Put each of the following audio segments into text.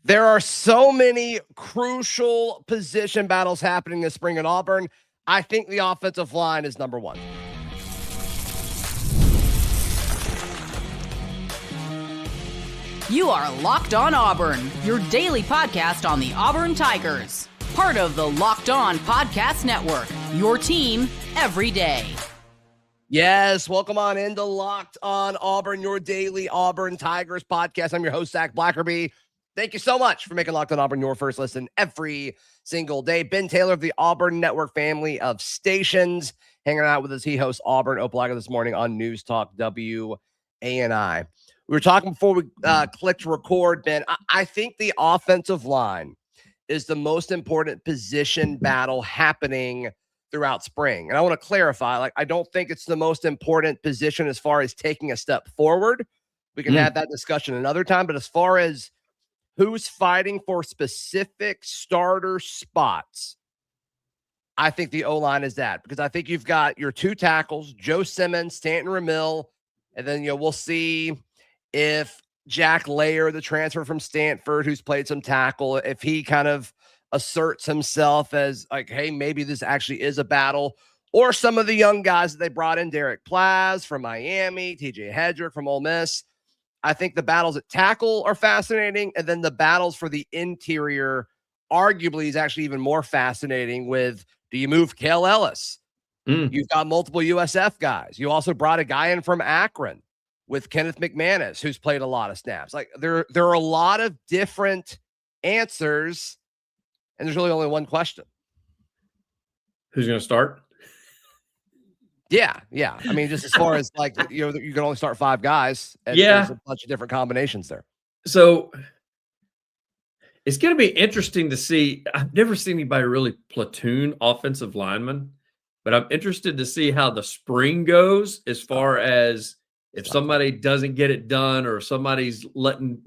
There are so many crucial position battles happening this spring at Auburn. I think the offensive line is number one. You are Locked On Auburn, your daily podcast on the Auburn Tigers. Part of the Locked On Podcast Network, your team every day. Yes, welcome on into Locked On Auburn, your daily Auburn Tigers podcast. I'm your host, Zac Blackerby. Thank you so much for making Locked On Auburn your first listen every single day. Ben Taylor of the Auburn Network family of stations hanging out with us. He hosts Auburn Opelaga this morning on News Talk WANI. We were talking before we clicked record, Ben. I think the offensive line is the most important position battle happening throughout spring. And I want to clarify, I don't think it's the most important position as far as taking a step forward. We can have that discussion another time. But as far as who's fighting for specific starter spots, I think the O-line is that. Because I think you've got your two tackles, Joe Simmons, Stanton Remil, and then we'll see if Jack Layer, the transfer from Stanford, who's played some tackle, if he kind of asserts himself as hey, maybe this actually is a battle, or some of the young guys that they brought in, Derek Plaz from Miami, TJ Hedrick from Ole Miss. I think the battles at tackle are fascinating, and then the battles for the interior arguably is actually even more fascinating with, do you move Kale Ellis? You've got multiple USF guys. You also brought a guy in from Akron with Kenneth McManus, who's played a lot of snaps. There are a lot of different answers, and there's really only one question. Who's going to start? Yeah. I mean, just as far as you can only start five guys, and yeah, there's a bunch of different combinations there. So it's going to be interesting to see. I've never seen anybody really platoon offensive linemen, but I'm interested to see how the spring goes as far as if somebody doesn't get it done or somebody's letting,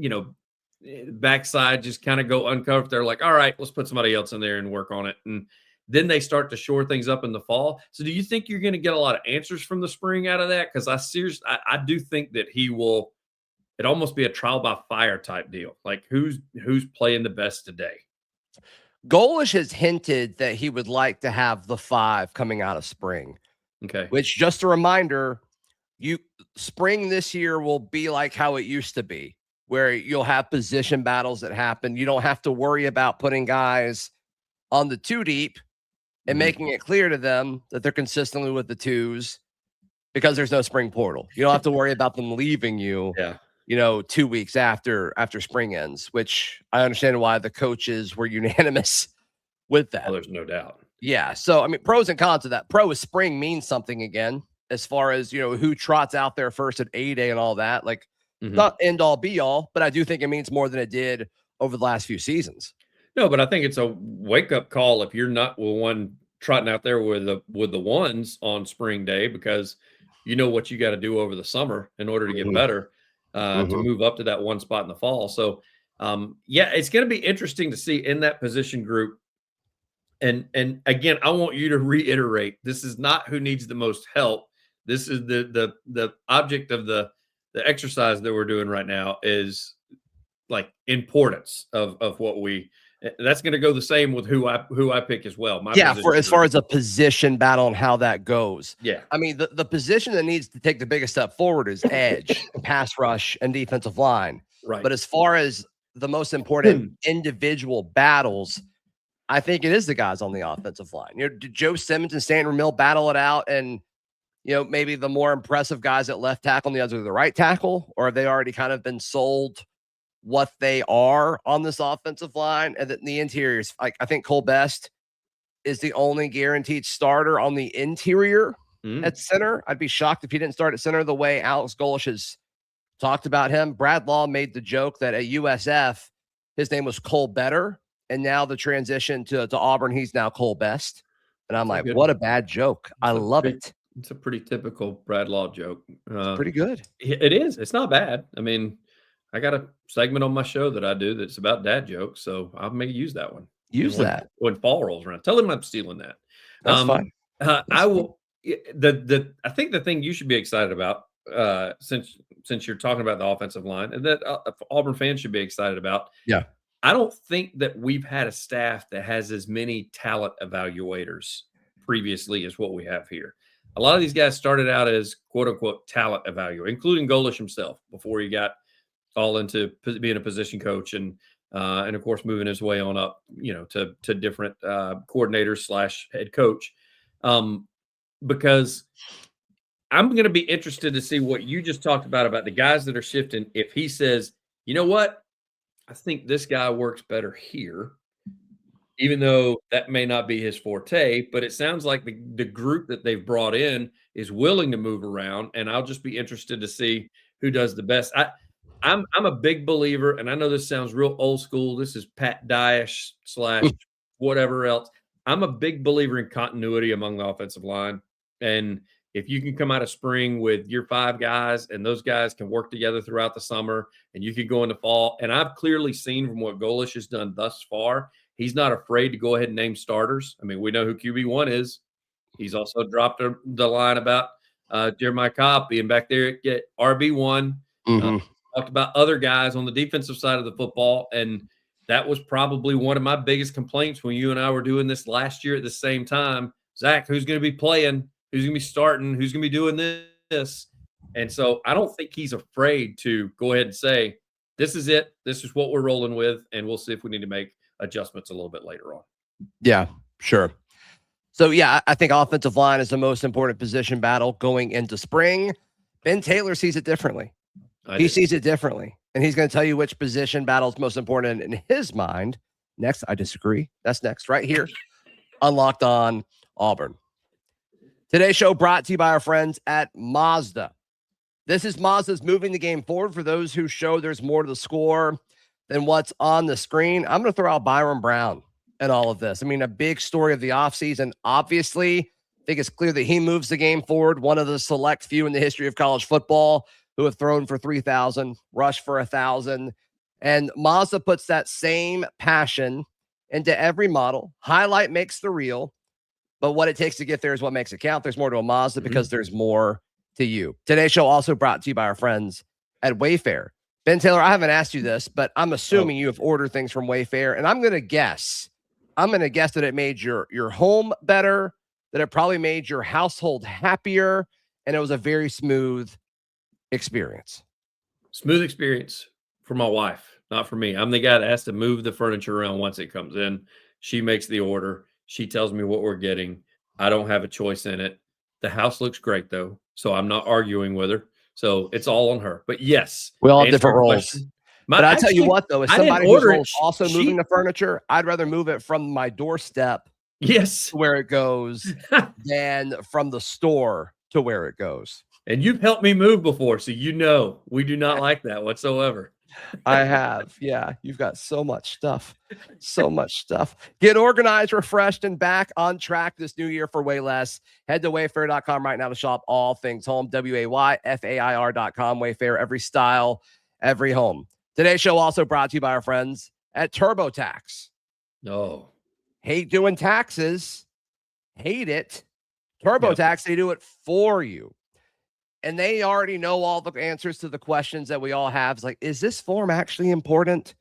backside just kind of go uncovered. They're like, all right, let's put somebody else in there and work on it. And then they start to shore things up in the fall. So do you think you're going to get a lot of answers from the spring out of that? Because I do think that it almost be a trial by fire type deal. Like who's playing the best today? Golesh has hinted that he would like to have the five coming out of spring. Okay. Which, just a reminder, spring this year will be like how it used to be, where you'll have position battles that happen. You don't have to worry about putting guys on the two deep and making it clear to them that they're consistently with the twos because there's no spring portal. You don't have to worry about them leaving you, 2 weeks after spring ends, which I understand why the coaches were unanimous with that. Oh, there's no doubt. Yeah. So, I mean, pros and cons of that. Pro is spring means something again, as far as, who trots out there first at A-Day and all that. Not end all be all, but I do think it means more than it did over the last few seasons. No, but I think it's a wake-up call if you're not one trotting out there with the ones on spring day, because you know what you got to do over the summer in order to get better, to move up to that one spot in the fall. So, it's going to be interesting to see in that position group. And again, I want you to reiterate, this is not who needs the most help. This is the object of the exercise that we're doing right now is importance of what that's going to go the same with who I pick as well. As far as a position battle and how that goes. Yeah. I mean, the position that needs to take the biggest step forward is edge, pass rush, and defensive line. Right. But as far as the most important individual battles, I think it is the guys on the offensive line. Joe Simmons and Stanton Remil battle it out, and maybe the more impressive guys at left tackle and the others are the right tackle, or have they already kind of been sold what they are on this offensive line? And then the interiors, I think Cole Best is the only guaranteed starter on the interior at center. I'd be shocked if he didn't start at center the way Alex Golesh has talked about him. Brad Law made the joke that at USF, his name was Cole Better, and now the transition to Auburn, he's now Cole Best. And I'm like, what a bad joke. I love it. It's a pretty typical Brad Law joke. It's pretty good. It is. It's not bad. I mean, I got a segment on my show that I do that's about dad jokes, so I may use that one. Use that when fall rolls around. Tell him I'm stealing that. That's fine. I will. I think the thing you should be excited about, since you're talking about the offensive line, and that Auburn fans should be excited about. Yeah. I don't think that we've had a staff that has as many talent evaluators previously as what we have here. A lot of these guys started out as quote unquote talent evaluator, including Golesh himself before he got all into being a position coach and of course moving his way on up, to different coordinators / head coach. Because I'm going to be interested to see what you just talked about the guys that are shifting. If he says, you know what, I think this guy works better here, even though that may not be his forte, but it sounds like the group that they've brought in is willing to move around, and I'll just be interested to see who does the best. I'm a big believer, and I know this sounds real old school. This is Pat Dye-ish / whatever else. I'm a big believer in continuity among the offensive line, and if you can come out of spring with your 5 guys and those guys can work together throughout the summer and you can go into fall, and I've clearly seen from what Golesh has done thus far, he's not afraid to go ahead and name starters. I mean, we know who QB1 is. He's also dropped the line about Jeremiah Cobb being back there at RB1. Talked about other guys on the defensive side of the football, and that was probably one of my biggest complaints when you and I were doing this last year at the same time. Zach, who's going to be playing? Who's going to be starting? Who's going to be doing this? And so I don't think he's afraid to go ahead and say, this is it. This is what we're rolling with, and we'll see if we need to make adjustments a little bit later on. Yeah, sure. So, yeah, I think offensive line is the most important position battle going into spring. Ben Taylor sees it differently. He sees it differently, and he's going to tell you which position battle is most important in his mind. Next, I disagree. That's next right here on Locked On Auburn. Today's show brought to you by our friends at Mazda. This is Mazda's moving the game forward for those who show there's more to the score than what's on the screen. I'm going to throw out Byron Brown and all of this. I mean, a big story of the offseason. Obviously, I think it's clear that he moves the game forward. One of the select few in the history of college football who have thrown for 3,000, rushed for 1,000. And Mazda puts that same passion into every model. Highlight makes the reel. But what it takes to get there is what makes it count. There's more to a Mazda because there's more to you. Today's show also brought to you by our friends at Wayfair. Ben Taylor, I haven't asked you this, but I'm assuming you have ordered things from Wayfair, and I'm going to guess that it made your home better, that it probably made your household happier, and it was a very smooth experience. Smooth experience for my wife, not for me. I'm the guy that has to move the furniture around once it comes in. She makes the order. She tells me what we're getting. I don't have a choice in it. The house looks great, though, so I'm not arguing with her. So it's all on her. But yes, we all have different roles. But I tell you what, though, as somebody who's also moving the furniture, I'd rather move it from my doorstep to where it goes than from the store to where it goes. And you've helped me move before, so you know we do not like that whatsoever. I have. Yeah, you've got so much stuff. So much stuff. Get organized, refreshed, and back on track this new year for way less. Head to wayfair.com right now to shop all things home. WAYFAIR.com. Wayfair, every style, every home. Today's show also brought to you by our friends at TurboTax. No. Hate doing taxes. Hate it. TurboTax, they do it for you. And they already know all the answers to the questions that we all have. It's like, is this form actually important?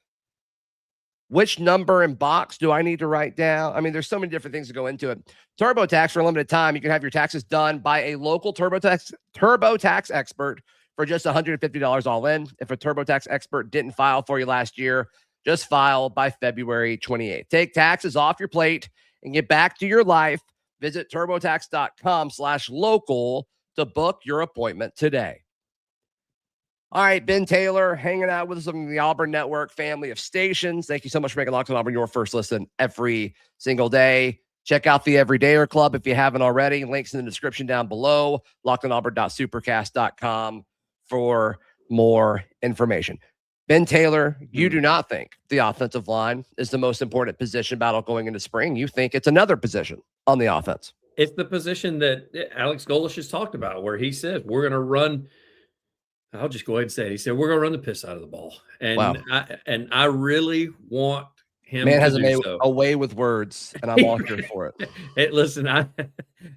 Which number and box do I need to write down? I mean, there's so many different things that go into it. TurboTax, for a limited time, you can have your taxes done by a local TurboTax expert for just $150 all in. If a TurboTax expert didn't file for you last year, just file by February 28th. Take taxes off your plate and get back to your life. Visit turbotax.com/local to book your appointment today. All right, Ben Taylor hanging out with us on the Auburn Network family of stations. Thank you so much for making Locked On Auburn your first listen every single day. Check out the Everydayer Club if you haven't already. Links in the description down below. LockedOnAuburn.supercast.com for more information. Ben Taylor, you do not think the offensive line is the most important position battle going into spring. You think it's another position on the offense. It's the position that Alex Golesh has talked about where he says, we're going to run. I'll just go ahead and say it. He said, we're going to run the piss out of the ball. And wow. I really want him Man to has do made so. Away with words, and I'm all here for it. Hey, listen,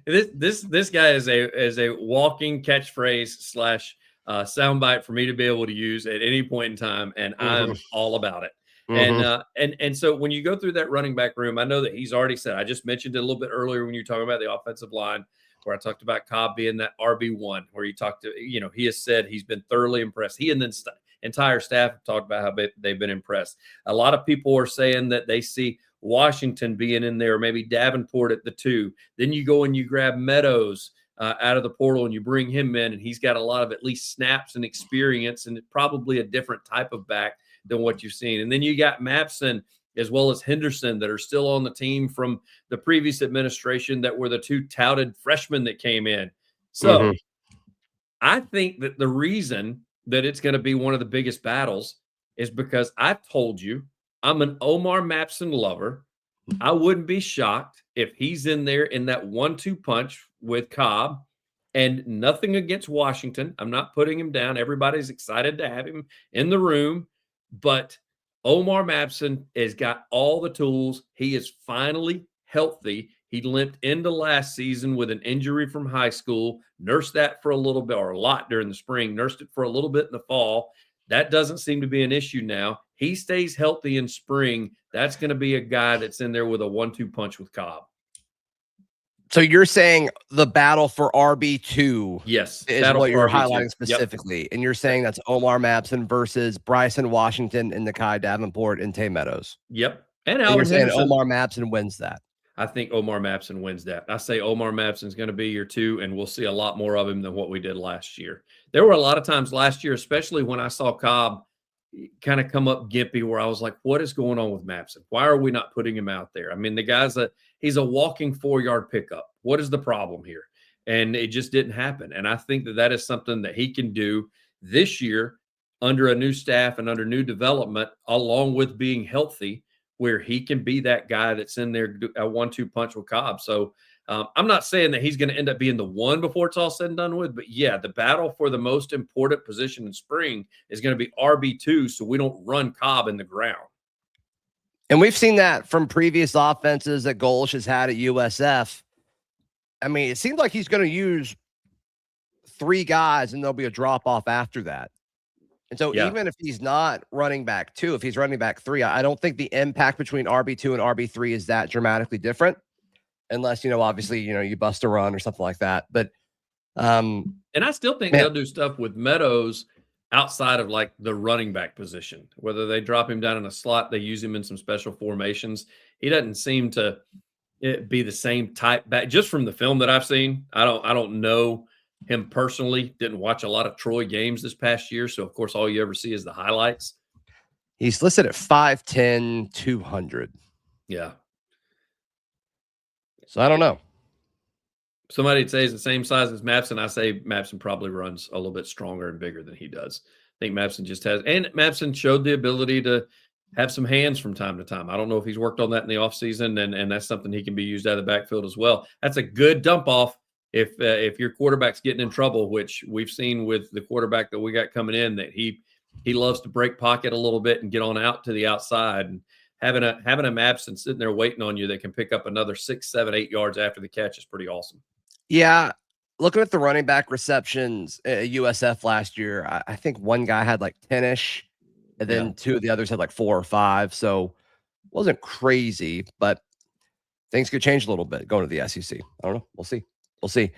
this guy is a walking catchphrase / soundbite for me to be able to use at any point in time, and I'm all about it. And so when you go through that running back room, I know that he's already said, I just mentioned it a little bit earlier when you were talking about the offensive line, where I talked about Cobb being that RB1, where you talked to, he has said he's been thoroughly impressed. He and the entire staff have talked about how they've been impressed. A lot of people are saying that they see Washington being in there, maybe Davenport at the 2. Then you go and you grab Meadows out of the portal and you bring him in, and he's got a lot of at least snaps and experience and probably a different type of back than what you've seen. And then you got Mabson as well as Henderson that are still on the team from the previous administration that were the 2 touted freshmen that came in. So I think that the reason that it's going to be one of the biggest battles is because I've told you I'm an Omar Mabson lover. I wouldn't be shocked if he's in there in that 1-2 punch with Cobb, and nothing against Washington. I'm not putting him down. Everybody's excited to have him in the room, but Omar Mabson has got all the tools. He is finally healthy. He limped into last season with an injury from high school, nursed that for a little bit or a lot during the spring, nursed it for a little bit in the fall. That doesn't seem to be an issue now. He stays healthy in spring. That's going to be a guy that's in there with a 1-2 punch with Cobb. So you're saying the battle for RB2 is what you're highlighting specifically. Yep. And you're saying that's Omar Mabson versus Bryson Washington and Nykahi Davenport and Tae Meadows. Yep. And you're saying Omar Mabson wins that. I think Omar Mabson wins that. I say Omar Mabson's going to be your 2, and we'll see a lot more of him than what we did last year. There were a lot of times last year, especially when I saw Cobb kind of come up gimpy, where I was like, what is going on with Mabson? Why are we not putting him out there? I mean, the guy's he's a walking 4-yard pickup. What is the problem here? And it just didn't happen. And I think that is something that he can do this year under a new staff and under new development, along with being healthy, where he can be that guy that's in there, a 1-2 punch with Cobb. So I'm not saying that he's going to end up being the 1 before it's all said and done with, but yeah, the battle for the most important position in spring is going to be RB2, so we don't run Cobb in the ground. And we've seen that from previous offenses that Golesh has had at USF. I mean, it seems like he's going to use 3 guys and there'll be a drop-off after that. And so even if he's not running back 2, if he's running back 3, I don't think the impact between RB2 and RB3 is that dramatically different. Unless, obviously, you bust a run or something like that. But and I still think they'll do stuff with Meadows outside of like the running back position. Whether they drop him down in a slot, they use him in some special formations. He doesn't seem to be the same type back. Just from the film that I've seen, I don't know him personally. Didn't watch a lot of Troy games this past year, so of course all you ever see is the highlights. He's listed at 5'10", 200. Yeah. So I don't know. Somebody'd say he's the same size as Mabson. I say Mabson probably runs a little bit stronger and bigger than he does. I think Mabson just has, and Mabson showed the ability to have some hands from time to time. I don't know if he's worked on that in the offseason, and that's something he can be used out of the backfield as well. That's a good dump off if your quarterback's getting in trouble, which we've seen with the quarterback that we got coming in, that he loves to break pocket a little bit and get on out to the outside. And having a Mabson sitting there waiting on you that can pick up another 6, 7, 8 yards after the catch is pretty awesome. Yeah. Looking at the running back receptions at USF last year, I think one guy had like 10-ish, and then 2 of the others had like 4 or 5. So it wasn't crazy, but things could change a little bit going to the SEC. I don't know. We'll see. We'll see.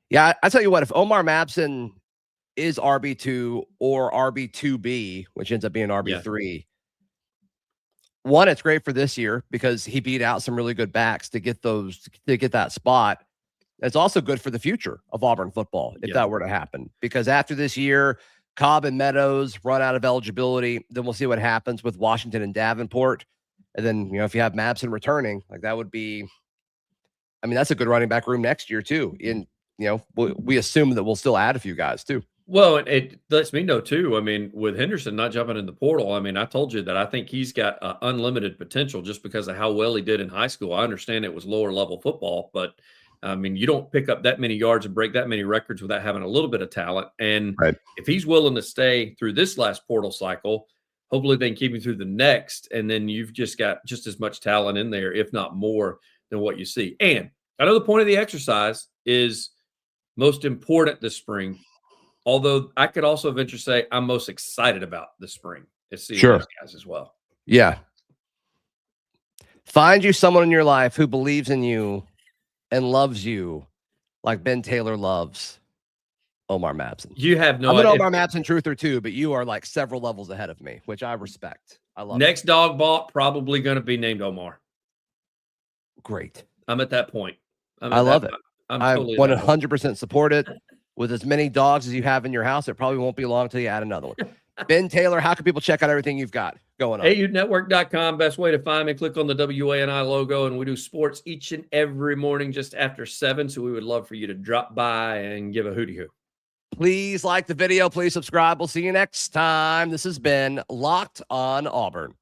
Yeah, I tell you what, if Omar Mabson is RB2 or RB2B, which ends up being RB3, one, it's great for this year because he beat out some really good backs to get that spot. It's also good for the future of Auburn football if that were to happen, because after this year, Cobb and Meadows run out of eligibility. Then we'll see what happens with Washington and Davenport. And then, if you have Mabson returning, like that would be, I mean, that's a good running back room next year too. And, we assume that we'll still add a few guys too. Well, it lets me know too. I mean, with Henderson not jumping in the portal, I mean, I told you that I think he's got unlimited potential just because of how well he did in high school. I understand it was lower level football, but I mean, you don't pick up that many yards and break that many records without having a little bit of talent. And if he's willing to stay through this last portal cycle, hopefully they can keep him through the next. And then you've just got just as much talent in there, if not more, than what you see. And I know the point of the exercise is most important this spring. Although I could also venture to say I'm most excited about this spring is seeing those guys as well. Yeah. Find you someone in your life who believes in you and loves you like Ben Taylor loves Omar Mabson. You have no I'm an idea. Omar Mabson truther too, but you are like several levels ahead of me, which I respect. I love Next dog bought, probably going to be named Omar. it. Great. I'm at that point. I love it. I'm I totally at that point. 100% support it. With as many dogs as you have in your house, it probably won't be long until you add another one. Ben Taylor, how can people check out everything you've got going on? AUnetwork.com, best way to find me. Click on the WANI logo, and we do sports each and every morning just after 7, so we would love for you to drop by and give a hooty-hoo. Please like the video. Please subscribe. We'll see you next time. This has been Locked on Auburn.